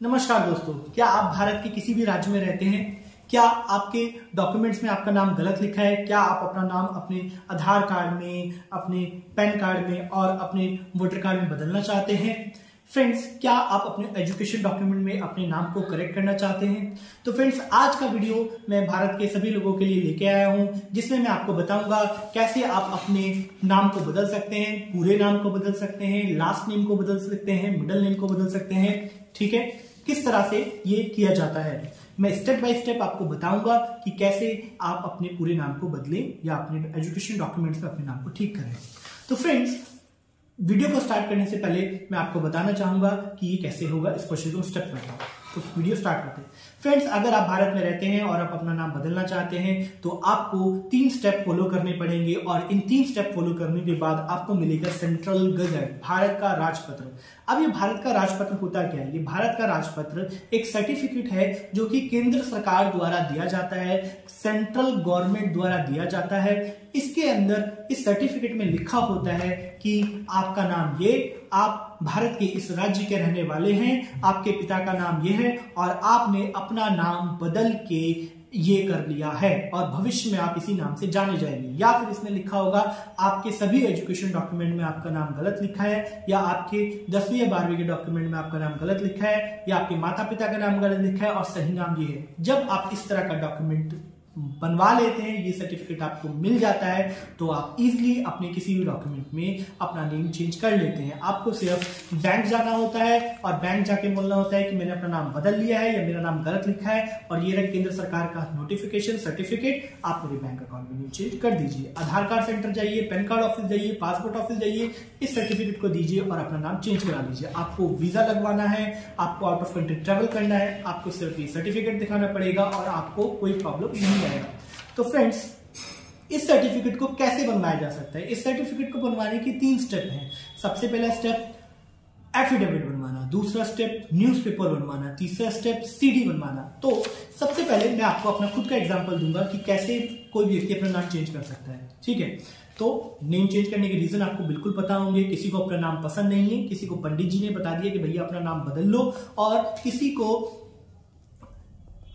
नमस्कार दोस्तों, क्या आप भारत के किसी भी राज्य में रहते हैं? क्या आपके डॉक्यूमेंट्स में आपका नाम गलत लिखा है? क्या आप अपना नाम अपने आधार कार्ड में, अपने पैन कार्ड में और अपने वोटर कार्ड में बदलना चाहते हैं? फ्रेंड्स, क्या आप अपने एजुकेशन डॉक्यूमेंट में अपने नाम को करेक्ट करना चाहते हैं? तो फ्रेंड्स, आज का वीडियो मैं भारत के सभी लोगों के लिए लेके आया हूं, जिसमें मैं आपको बताऊंगा कैसे आप अपने नाम को बदल सकते हैं, पूरे नाम को बदल सकते हैं, लास्ट नेम को बदल सकते हैं, मिडिल नेम को बदल सकते हैं। ठीक है, किस तरह से ये किया जाता है मैं स्टेप बाय स्टेप आपको बताऊंगा कि कैसे आप अपने पूरे नाम को बदलें या अपने एजुकेशन डॉक्यूमेंट्स में अपने नाम को ठीक करें। तो फ्रेंड्स, वीडियो को स्टार्ट करने से पहले मैं आपको बताना चाहूंगा कि ये कैसे होगा। इस क्वेश्चन को स्टेप करता हूं, तो वीडियो स्टार्ट करते हैं। फ्रेंड्स, अगर आप भारत में रहते हैं और आप अपना नाम बदलना चाहते हैं तो आपको 3 स्टेप फॉलो करने पड़ेंगे और इन 3 स्टेप फॉलो करने के बाद आपको मिलेगा सेंट्रल गजट, भारत का राजपत्र। अब ये भारत का राजपत्र होता क्या है? ये भारत का राजपत्र एक सर्टिफिकेट है जो कि केंद्र सरकार द्वारा दिया जाता है, सेंट्रल गवर्नमेंट द्वारा दिया जाता है। इसके अंदर इस सर्टिफिकेट में लिखा होता है कि आपका नाम ये, आप भारत के इस राज्य के रहने वाले हैं, आपके पिता का नाम ये है और आपने अपना नाम बदल के ये कर लिया है और भविष्य में आप इसी नाम से जाने जाएंगे। या फिर इसमें लिखा होगा आपके सभी एजुकेशन डॉक्यूमेंट में आपका नाम गलत लिखा है, या आपके 10वीं या 12वीं के डॉक्यूमेंट में आपका नाम गलत लिखा है, या आपके माता पिता का नाम गलत लिखा है और सही नाम ये है। जब आप इस तरह का डॉक्यूमेंट बनवा लेते हैं, ये सर्टिफिकेट आपको मिल जाता है, तो आप इजीली अपने किसी भी डॉक्यूमेंट में अपना नेम चेंज कर लेते हैं। आपको सिर्फ बैंक जाना होता है और बैंक जाके बोलना होता है कि मैंने अपना नाम बदल लिया है या मेरा नाम गलत लिखा है और ये रहा केंद्र सरकार का नोटिफिकेशन सर्टिफिकेट, आप मेरे बैंक अकाउंट में नेम चेंज कर दीजिए। आधार कार्ड सेंटर जाइए, पैन कार्ड ऑफिस जाइए, पासपोर्ट ऑफिस जाइए, इस सर्टिफिकेट को दीजिए और अपना नाम चेंज करा लीजिए। आपको वीजा लगवाना है, आपको आउट ऑफ कंट्री ट्रेवल करना है, आपको सिर्फ ये सर्टिफिकेट दिखाना पड़ेगा और आपको कोई प्रॉब्लम नहीं आएगा। तो फ्रेंड्स, इस सर्टिफिकेट को कैसे बनवाया जा सकता है? इस सर्टिफिकेट को बनवाने के 3 स्टेप हैं। सबसे पहला स्टेप एफिडेविट बनवाना, दूसरा स्टेप न्यूज़पेपर बनवाना, तीसरा स्टेप सीडी बनवाना। तो सबसे पहले मैं आपको अपना खुद का एग्जांपल दूंगा कि कैसे कोई व्यक्ति अपना नाम चेंज कर सकता है। ठीक है, तो नेम चेंज करने के रीजन आपको बिल्कुल पता होंगे। किसी को अपना नाम पसंद नहीं है, किसी को पंडित जी ने बता दिया कि भैया अपना नाम बदल लो, और किसी को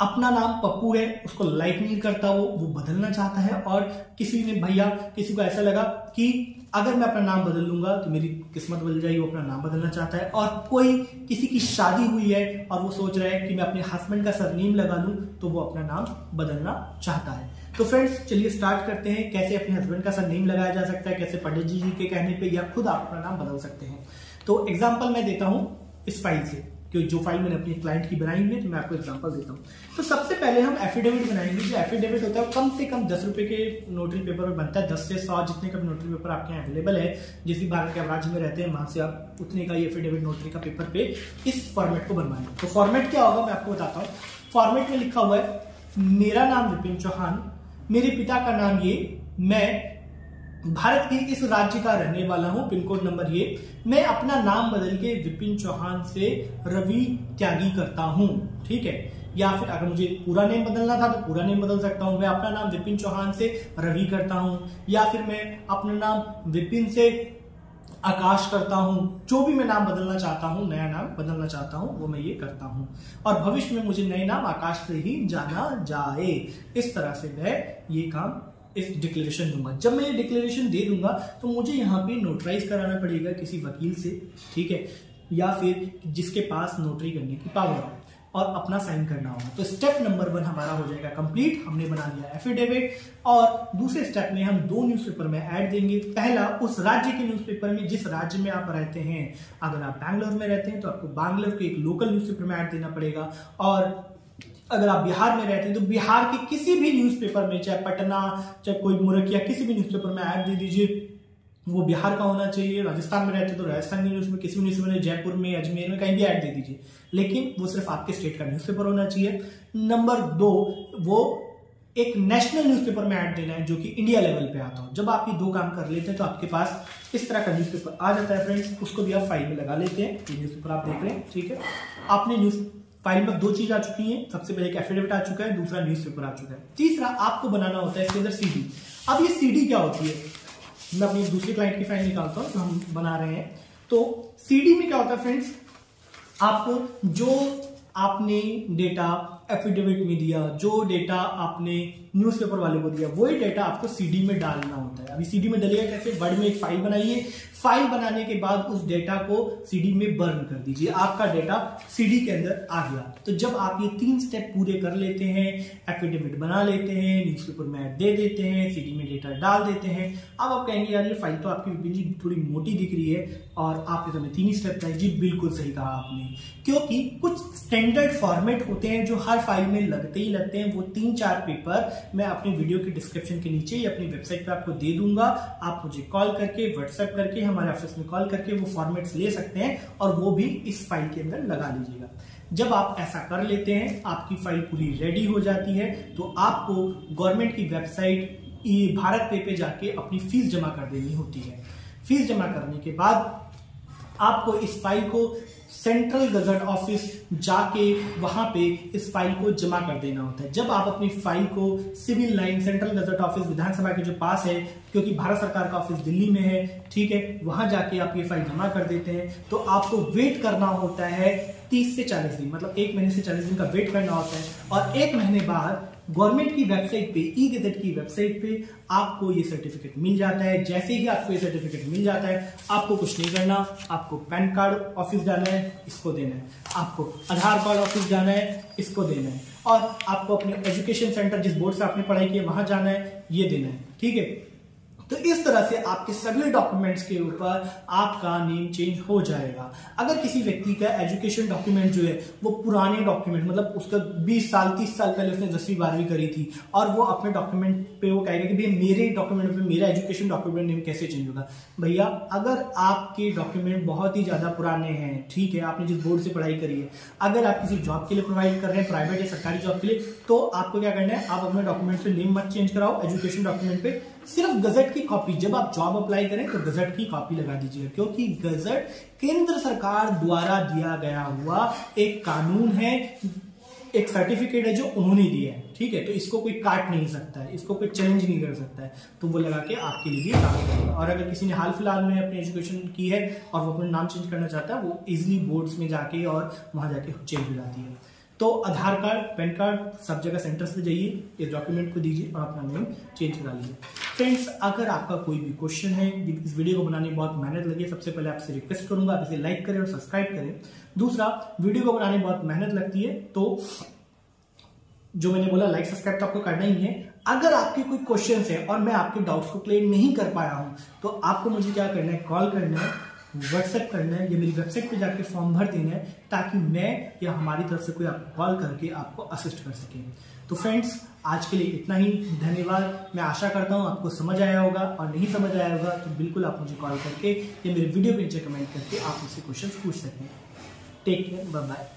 अपना नाम पप्पू है, उसको लाइक नहीं करता, वो बदलना चाहता है, और किसी ने भैया किसी को ऐसा लगा कि अगर मैं अपना नाम बदल लूंगा तो मेरी किस्मत बदल जाएगी, वो अपना नाम बदलना चाहता है। और कोई किसी की शादी हुई है और वो सोच रहा है कि मैं अपने हस्बैंड का सरनेम लगा लूं, तो वो अपना नाम बदलना चाहता है। तो फ्रेंड्स, चलिए स्टार्ट करते हैं कैसे अपने हस्बैंड का सरनेम लगाया जा सकता है, कैसे पंडित जी के कहने पे या खुद आप अपना नाम बदल सकते हैं। तो एग्जाम्पल मैं देता हूं इस फाइल से, कि जो फाइल मैंने अपनी क्लाइंट की बनाई हुई है, तो मैं आपको एग्जांपल देता हूं। तो सबसे पहले हम एफिडेविट बनाएंगे। जो एफिडेविट होता है कम से कम 10 रुपए के नोटरी पेपर में बनता है। 10 से 100 जितने का भी नोटरी पेपर आपके यहाँ अवेलेबल है, जिस भी भारत के राज्य में रहते हैं वहां से आप उतने का ये एफिडेविट नोटरी का पेपर पे इस फॉर्मेट को बनवाएंगे। तो फॉर्मेट क्या होगा मैं आपको बताता हूँ। फॉर्मेट में लिखा हुआ है मेरा नाम विपिन चौहान, मेरे पिता का नाम ये, मैं भारत के इस राज्य का रहने वाला हूं, पिन कोड नंबर ये, मैं अपना नाम बदल के विपिन चौहान से रवि त्यागी करता हूं। ठीक है, या फिर अगर मुझे पूरा नेम बदलना था तो पूरा नेम बदल सकता हूं। मैं अपना नाम विपिन चौहान से रवि करता हूं, या फिर मैं अपना नाम विपिन से आकाश करता हूं। जो भी मैं नाम बदलना चाहता हूं, नया नाम बदलना चाहता हूं, वो मैं ये करता हूं, और भविष्य में मुझे नए नाम आकाश से ही जाना जाए। इस तरह से मैं ये काम इस डिक्लेरेशन दूंगा। जब मैं ये डिक्लेरेशन दे दूंगा तो मुझे यहाँ पे नोटराइज कराना पड़ेगा किसी वकील से, ठीक है, या फिर जिसके पास नोटरी करने की पावर हो, और अपना साइन करना होगा। तो स्टेप नंबर 1 हमारा हो जाएगा कंप्लीट। हमने बना लिया एफिडेविट, और दूसरे स्टेप में हम 2 न्यूज़पेपर में ऐड देंगे। पहला उस राज्य के न्यूज़पेपर में जिस राज्य में आप रहते हैं। अगर आप बैंगलोर में रहते हैं तो आपको बैंगलोर के एक लोकल न्यूज़पेपर में ऐड देना पड़ेगा, और अगर आप बिहार में रहते हैं तो बिहार के किसी भी न्यूज़पेपर में, चाहे पटना, चाहे कोई मुरकिया, किसी भी न्यूज़पेपर में ऐड दे दीजिए, वो बिहार का होना चाहिए। राजस्थान में रहते हैं तो राजस्थान के न्यूज़ में, किसी भी न्यूज़पेपर में, जयपुर में, अजमेर में, कहीं भी ऐड दे दीजिए, लेकिन वो सिर्फ आपके स्टेट का न्यूज़पेपर होना चाहिए। नंबर 2, वो एक नेशनल न्यूज़पेपर में ऐड देना है जो कि इंडिया लेवल पे आता हो। जब आप ये 2 काम कर लेते हैं तो आपके पास इस तरह का न्यूज़पेपर आ जाता है। फ्रेंड्स, उसको भी आप फाइल में लगा लेते हैं। ये न्यूज़पेपर आप देख रहे हैं, ठीक है। आपने न्यूज़ फाइल में 2 चीज आ चुकी हैं। सबसे पहले एक एफिडेविट आ चुका है, दूसरा न्यूज़पेपर आ चुका है। तीसरा आपको बनाना होता है इसके अंदर सीडी। अब ये सीडी क्या होती है? मैं अपनी दूसरी क्लाइंट की फाइल निकालता हूं जो हम बना रहे हैं। तो सीडी में क्या होता है फ्रेंड्स, आपको जो आपने डेटा एफिडेविट में दिया, जो डेटा आपने न्यूज़पेपर वाले को दिया, वही डेटा आपको सीडी में डालना होता है। अभी सीडी में डलेगा कैसे? वर्ड में एक फाइल बनाइए, फाइल बनाने के बाद उस डेटा को सीडी में बर्न कर दीजिए, आपका डेटा सीडी के अंदर आ गया। तो जब आप ये 3 स्टेप पूरे कर लेते हैं, एफिडेविट बना लेते हैं, न्यूज़पेपर में ऐड दे देते हैं, सीडी में डेटा डाल देते हैं, अब आप कहेंगे यार ये फाइल तो आपकी विपिन जी थोड़ी मोटी दिख रही है और आपके समय 3 ही स्टेप चाहिए। जी बिल्कुल सही कहा आपने, क्योंकि कुछ स्टैंडर्ड फॉर्मेट होते हैं जो हर फाइल में लगते ही लगते हैं। वो 3-4 पेपर मैं अपने वीडियो के डिस्क्रिप्शन के नीचे या अपनी वेबसाइट पे आपको दे दूंगा। आप मुझे कॉल करके, व्हाट्सएप करके, हमारे ऑफिस में कॉल करके वो फॉर्मेट्स ले सकते हैं और वो भी इस फाइल के अंदर लगा लीजिएगा। जब आप ऐसा कर लेते हैं, आपकी फाइल पूरी रेडी हो जाती है, तो आपको गवर्नमेंट की वेबसाइट भारत पे जाके अपनी फीस जमा कर देनी होती है। फीस जमा करने के बाद आपको इस फाइल को सेंट्रल गजट ऑफिस जाके वहां पे इस फाइल को जमा कर देना होता है। जब आप अपनी फाइल को civil line central gazette office विधानसभा के जो पास है, क्योंकि भारत सरकार का ऑफिस दिल्ली में है, ठीक है, वहां जाके आप ये फाइल जमा कर देते हैं, तो आपको वेट करना होता है 30 से 40 दिन, मतलब 1 महीने से 40 दिन का वेट करना होता है। और 1 महीने बाद गवर्नमेंट की वेबसाइट पे, ई गजट की वेबसाइट पे आपको ये सर्टिफिकेट मिल जाता है। जैसे ही आपको ये सर्टिफिकेट मिल जाता है, आपको कुछ नहीं करना, आपको पैन कार्ड ऑफिस जाना है, इसको देना है, आपको आधार कार्ड ऑफिस जाना है, इसको देना है, और आपको अपने एजुकेशन सेंटर जिस बोर्ड से आपने पढ़ाई की है वहां जाना है, ये देना है, ठीक है। तो इस तरह से आपके सभी डॉक्यूमेंट्स के ऊपर आपका नेम चेंज हो जाएगा। अगर किसी व्यक्ति का एजुकेशन डॉक्यूमेंट जो है वो पुराने डॉक्यूमेंट, मतलब उसका 20 साल 30 साल पहले उसने 10वीं 12वीं करी थी, और वो अपने डॉक्यूमेंट पे वो कहेगा कि भैया मेरे डॉक्यूमेंट पे मेरा एजुकेशन डॉक्यूमेंट नेम कैसे चेंज होगा। भैया अगर आपके डॉक्यूमेंट बहुत ही ज्यादा पुराने हैं, ठीक है, आपने जिस बोर्ड से पढ़ाई करी है, अगर आप किसी जॉब के लिए प्रोवाइड कर रहे हैं, प्राइवेट या सरकारी जॉब के लिए, तो आपको क्या करना है, आप अपने डॉक्यूमेंट पे नेम मत चेंज कराओ, एजुकेशन डॉक्यूमेंट पे सिर्फ गजट की कॉपी, जब आप जॉब अप्लाई करें तो गजट की कॉपी लगा दीजिएगा, क्योंकि गजट केंद्र सरकार द्वारा दिया गया हुआ एक कानून है, एक सर्टिफिकेट है जो उन्होंने दिया है, ठीक है। तो इसको कोई काट नहीं सकता है, इसको कोई चैलेंज नहीं कर सकता है, तो वो लगा के आपके लिए भी काम करेगा। और अगर किसी ने हाल फिलहाल में अपनी एजुकेशन की है और वो अपना नाम चेंज करना चाहता है, वो इजिली बोर्ड्स में जाके और वहां जाके चेंज हो जाती है। तो आधार कार्ड, पैन कार्ड, सब जगह सेंटर्स पे जाइए, इस डॉक्यूमेंट को दीजिए और अपना नेम चेंज करा लीजिए। फ्रेंड्स, अगर आपका कोई भी क्वेश्चन है, इस वीडियो को बनाने में बहुत मेहनत लगी, सबसे पहले आपसे रिक्वेस्ट करूंगा आप इसे लाइक करें और सब्सक्राइब करें। दूसरा, वीडियो को बनाने में बहुत मेहनत लगती है, तो जो मैंने बोला लाइक सब्सक्राइब तो आपको करना ही है। अगर आपके कोई क्वेश्चन है और मैं आपके डाउट्स को क्लियर नहीं कर पाया हूं, तो आपको मुझे क्या करना है, कॉल करना है, व्हाट्सएप करना है, या मेरी वेबसाइट पे जाके फॉर्म भर देना है, ताकि मैं या हमारी तरफ से कोई आपको कॉल करके आपको असिस्ट कर सके। तो फ्रेंड्स, आज के लिए इतना ही, धन्यवाद। मैं आशा करता हूँ आपको समझ आया होगा, और नहीं समझ आया होगा तो बिल्कुल आप मुझे कॉल करके या मेरे वीडियो पे नीचे कमेंट करके आप मुझसे क्वेश्चन पूछ सकते हैं। Take care, bye bye.